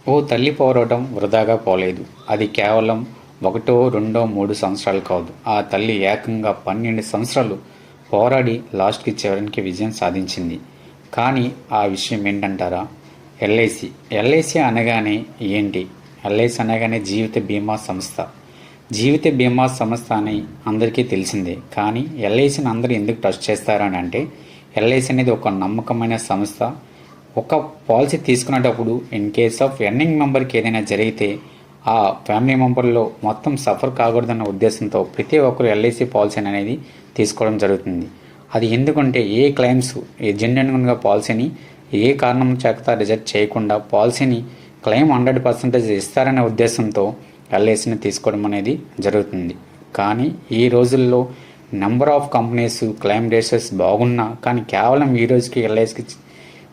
ఓ తల్లి పోరాటం వృధాగా పోలేదు. అది కేవలం ఒకటో, రెండో, 3 సంవత్సరాలు కాదు. ఆ తల్లి ఏకంగా 12 సంవత్సరాలు పోరాడి లాస్ట్‌కి చివరికి విజయం సాధించింది. కానీ ఆ విషయం ఏంటంటారా? ఎల్ఐసి. ఎల్ఐసి అనగానే ఏంటి? ఎల్ఐసి అనగానే జీవిత బీమా సంస్థ. జీవిత బీమా సంస్థ అని అందరికీ తెలిసిందే. కానీ ఎల్ఐసిని అందరూ ఎందుకు ట్రస్ట్ చేస్తారని అంటే, ఎల్ఐసి అనేది ఒక నమ్మకమైన సంస్థ. ఒక పాలసీ తీసుకునేటప్పుడు ఇన్ కేస్ ఆఫ్ ఎర్నింగ్ మెంబర్కి ఏదైనా జరిగితే ఆ ఫ్యామిలీ మెంబర్లో మొత్తం సఫర్ కాకూడదన్న ఉద్దేశంతో ప్రతి ఒక్కరు ఎల్ఐసి పాలసీ అనేది తీసుకోవడం జరుగుతుంది. అది ఎందుకంటే ఏ క్లెయిమ్స్ జెన్యున్గా పాలసీని ఏ కారణం చేత రిజెక్ట్ చేయకుండా పాలసీని క్లెయిమ్ 100% ఇస్తారనే ఉద్దేశంతో ఎల్ఐసిని తీసుకోవడం అనేది జరుగుతుంది. కానీ ఈ రోజుల్లో number of companies claim ratios బాగున్నా కానీ కేవలం ఈ రోజుకి ఎల్ఐసికి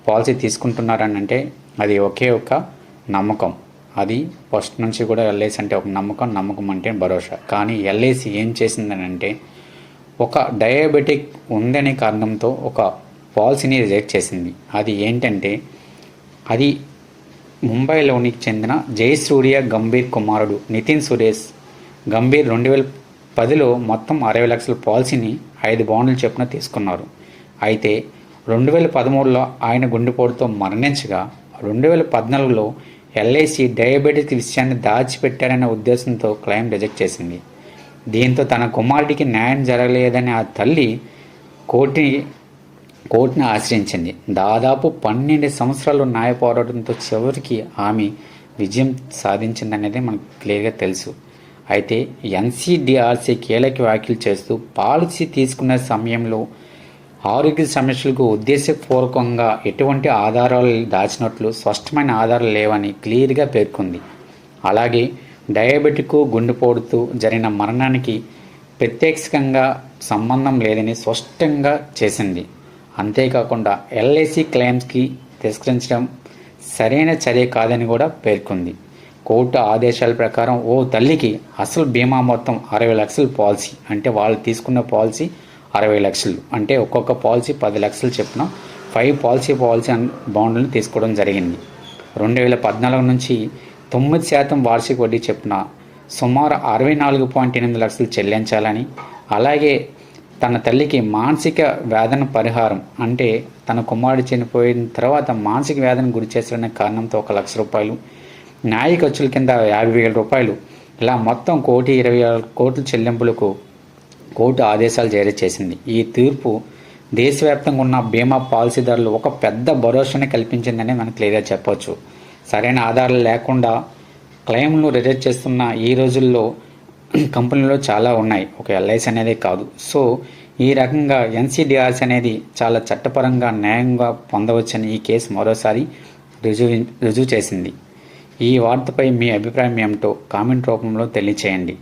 పాలసీ తీసుకుంటున్నారని అంటే అది ఒకే ఒక నమ్మకం. అది ఫస్ట్ నుంచి కూడా ఎల్ఐసి అంటే ఒక నమ్మకం అంటే భరోసా. కానీ ఎల్ఐసి ఏం చేసిందని అంటే ఒక డయాబెటిక్ ఉందనే కారణంతో ఒక పాలసీని రిజెక్ట్ చేసింది. అది ఏంటంటే అది ముంబైలోనికి చెందిన జయసూర్య గంభీర్ కుమారుడు నితిన్ సురేష్ గంభీర్ 2010లో మొత్తం 60 లక్షల పాలసీని 5 బాండ్లు చొప్పున తీసుకున్నారు. అయితే 2013లో ఆయన గుండెపోటుతో మరణించగా 2014లో ఎల్ఐసి డయాబెటిక్ విషయాన్ని దాచిపెట్టారనే ఉద్దేశంతో క్లెయిమ్ రిజెక్ట్ చేసింది. దీంతో తన కుమారుడికి న్యాయం జరగలేదని ఆ తల్లి కోర్టుని ఆశ్రయించింది. దాదాపు 12 సంవత్సరాలు న్యాయ పోరాటంతో చివరికి ఆమె విజయం సాధించిందనేది మనకు క్లియర్గా తెలుసు. అయితే ఎన్సిడిఆర్సి కీలక వ్యాఖ్యలు చేస్తూ పాలసీ తీసుకునే సమయంలో ఆరోగ్య సమస్యలకు ఉద్దేశపూర్వకంగా ఎటువంటి ఆధారాలు దాచినట్లు స్పష్టమైన ఆధారాలు లేవని క్లియర్గా పేర్కొంది. అలాగే డయాబెటిక్ గుండెపోటుతో జరిగిన మరణానికి ప్రత్యక్షంగా సంబంధం లేదని స్పష్టంగా చేసింది. అంతేకాకుండా ఎల్ఐసి క్లెయిమ్స్కి తిరస్కరించడం సరైన చర్య కాదని కూడా పేర్కొంది. కోర్టు ఆదేశాల ప్రకారం ఓ తల్లికి అసలు బీమా మొత్తం 60 లక్షల పాలసీ అంటే వాళ్ళు తీసుకున్న పాలసీ 60 లక్షలు అంటే ఒక్కొక్క పాలసీ 10 లక్షలు చొప్పున 5 పాలసీ బాండ్లను తీసుకోవడం జరిగింది. 2014 నుంచి 9% వార్షిక వడ్డీ చొప్పున సుమారు 64.8 లక్షలు చెల్లించాలని, అలాగే తన తల్లికి మానసిక వేదన పరిహారం అంటే తన కుమారుడు చనిపోయిన తర్వాత మానసిక వేదన గురి చేశారనే కారణంతో 1 లక్ష రూపాయలు, న్యాయ ఖర్చుల కింద 50,000 రూపాయలు, ఇలా మొత్తం 1,26,00,00,000 చెల్లింపులకు కోర్టు ఆదేశాలు జారీ చేసింది. ఈ తీర్పు దేశవ్యాప్తంగా ఉన్న బీమా పాలసీదారులు ఒక పెద్ద భరోసాని కల్పించిందని మనం క్లియర్గా చెప్పవచ్చు. సరైన ఆధారాలు లేకుండా క్లెయిమ్ను రిజెక్ట్ చేస్తున్న ఈ రోజుల్లో కంపెనీలో చాలా ఉన్నాయి, ఒక ఎల్ఐసి అనేది కాదు. సో ఈ రకంగా ఎన్సిడిఆర్సి అనేది చాలా చట్టపరంగా న్యాయంగా పొందవచ్చని ఈ కేసు మరోసారి రుజువు చేసింది. ఈ వార్తపై మీ అభిప్రాయం ఏమిటో కామెంట్ రూపంలో తెలియచేయండి.